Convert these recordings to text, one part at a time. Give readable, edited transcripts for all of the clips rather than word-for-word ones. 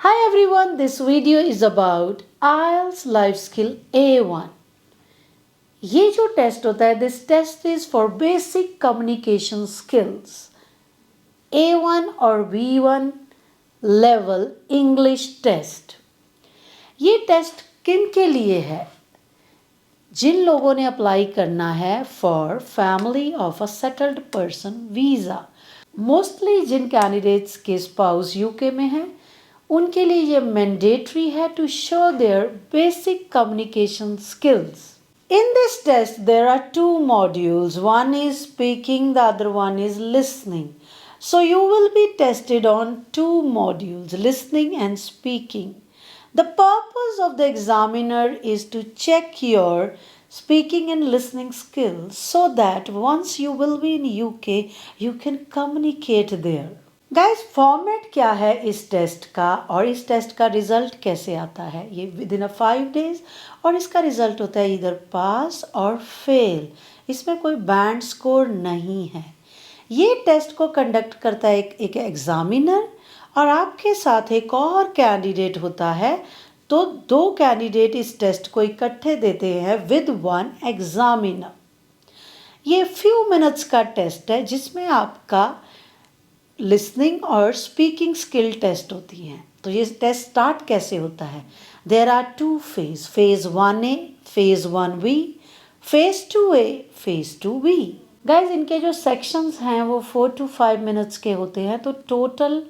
Hi everyone, this video is about IELTS Life Skill A1. ये जो test होता है, this test is for basic communication skills A1 और B1 level English test. ये test किन के लिए है? जिन लोगों ने अप्लाई करना है for family of a settled person visa. Mostly जिन कैंडिडेट्स के स्पाउस यूके में हैं उनके लिए ये मैंडेटरी है to show their basic communication skills. In this test, there are two modules. One is speaking, the other one is listening. So you will be tested on two modules, listening and speaking. The purpose of the examiner is to check your speaking and listening skills so that once you will be in UK, you can communicate there. Guys format क्या है इस test का और इस test का result कैसे आता है? ये विद इन 5 डेज और इसका रिजल्ट होता है इधर पास और फेल। इसमें कोई बैंड स्कोर नहीं है। ये टेस्ट को कंडक्ट करता है एक एग्जामिनर और आपके साथ एक और कैंडिडेट होता है। तो 2 कैंडिडेट इस टेस्ट को इकट्ठे देते हैं विद 1 एग्जामिनर। ये फ्यू मिनट्स का टेस्ट है जिसमें आपका लिसनिंग और स्पीकिंग स्किल टेस्ट होती हैं। तो ये टेस्ट स्टार्ट कैसे होता है? There are 2 phase, phase 1A, phase 1B, phase 2A, phase 2B। Guys इनके जो सेक्शंस हैं वो 4 to 5 मिनट्स के होते हैं। तो टोटल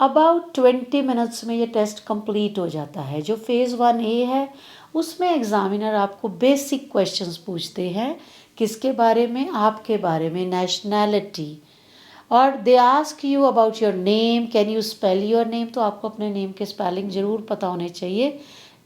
अबाउट 20 मिनट्स में ये टेस्ट कंप्लीट हो जाता है। जो फेज़ 1A है उसमें एग्जामिनर आपको बेसिक क्वेश्चंस पूछते हैं। किसके बारे में? आपके बारे में, नेशनैलिटी। और they ask you about your name, can you spell your name. तो आपको अपने नेम के स्पेलिंग ज़रूर पता होने चाहिए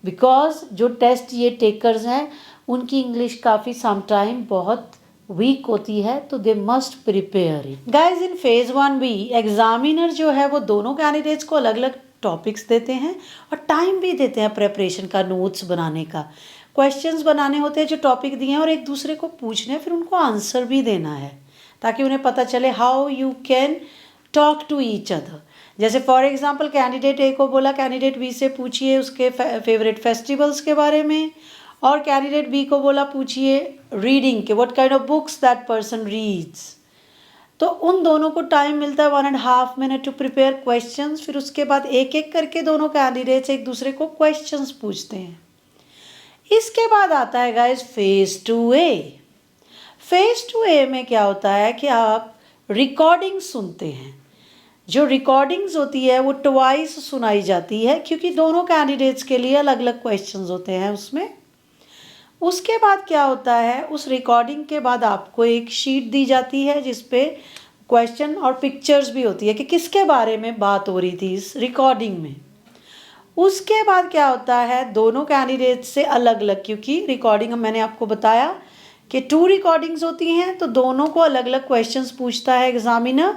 बिकॉज जो टेस्ट ये टेकर्स हैं उनकी इंग्लिश काफ़ी समटाइम बहुत वीक होती है। तो they must prepare it. Guys in phase 1B examiner जो है वो दोनों कैंडिडेट्स को अलग अलग टॉपिक्स देते हैं और टाइम भी देते हैं प्रेपरेशन का, नोट्स बनाने का, क्वेश्चंस बनाने होते हैं जो टॉपिक दिए हैं और एक दूसरे को पूछने हैं, फिर उनको आंसर भी देना है ताकि उन्हें पता चले how you can talk to each other. जैसे फॉर एग्जांपल कैंडिडेट ए को बोला कैंडिडेट बी से पूछिए उसके फेवरेट फेस्टिवल्स के बारे में, और कैंडिडेट बी को बोला पूछिए रीडिंग के, what kind of books that person reads. तो उन दोनों को टाइम मिलता है 1.5 मिनट टू प्रिपेयर क्वेश्चंस। फिर उसके बाद एक एक करके दोनों कैंडिडेट्स एक दूसरे को क्वेश्चंस पूछते हैं। इसके बाद आता है guys phase 2A। Phase 2A में क्या होता है कि आप रिकॉर्डिंग सुनते हैं। जो रिकॉर्डिंग्स होती है वो ट्वाइस सुनाई जाती है क्योंकि दोनों कैंडिडेट्स के लिए अलग अलग क्वेश्चंस होते हैं उसमें। उसके बाद क्या होता है, उस रिकॉर्डिंग के बाद आपको एक शीट दी जाती है जिस पे क्वेश्चन और पिक्चर्स भी होती है कि किसके बारे में बात हो रही थी इस रिकॉर्डिंग में। उसके बाद क्या होता है, दोनों कैंडिडेट्स से अलग अलग, क्योंकि रिकॉर्डिंग मैंने आपको बताया कि 2 रिकॉर्डिंग्स होती हैं तो दोनों को अलग अलग क्वेश्चंस पूछता है एग्जामिनर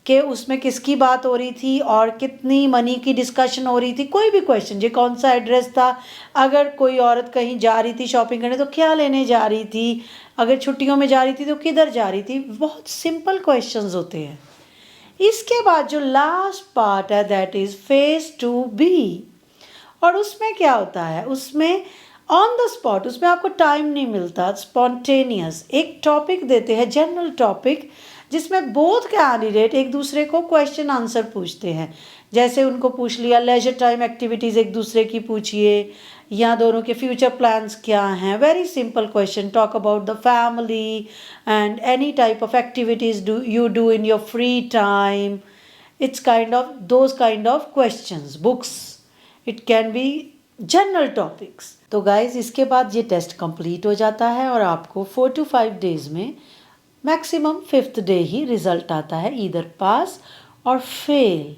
कि उसमें किसकी बात हो रही थी और कितनी मनी की डिस्कशन हो रही थी। कोई भी क्वेश्चन, जो कौन सा एड्रेस था, अगर कोई औरत कहीं जा रही थी शॉपिंग करने तो क्या लेने जा रही थी, अगर छुट्टियों में जा रही थी तो किधर जा रही थी। बहुत सिंपल क्वेश्चंस होते हैं। इसके बाद जो लास्ट पार्ट है दैट इज़ फेज 2B। और उसमें क्या होता है, उसमें ऑन द स्पॉट, उसमें आपको टाइम नहीं मिलता, स्पॉन्टेनियस एक टॉपिक देते हैं, जनरल टॉपिक, जिसमें बोथ कैंडिडेट एक दूसरे को क्वेश्चन आंसर पूछते हैं। जैसे उनको पूछ लिया लेजर टाइम एक्टिविटीज़ एक दूसरे की पूछिए, या दोनों के फ्यूचर प्लान्स क्या हैं। Very simple question, talk about the family and any type of activities you do in your free time. It's kind of those kind of questions, books, it can be general topics. तो guys इसके बाद ये test complete हो जाता है और आपको 4 to 5 days में मैक्सिमम 5th डे ही रिजल्ट आता है, ईदर पास और फेल।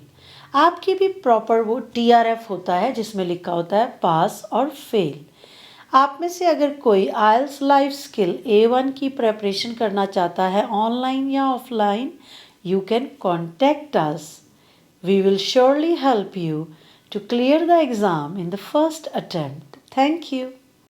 आपकी भी प्रॉपर वो TRF होता है जिसमें लिखा होता है पास और फेल। आप में से अगर कोई IELTS लाइफ स्किल A1 की प्रेपरेशन करना चाहता है ऑनलाइन या offline, you can contact us. We will surely help you to clear the exam in the first attempt. Thank you.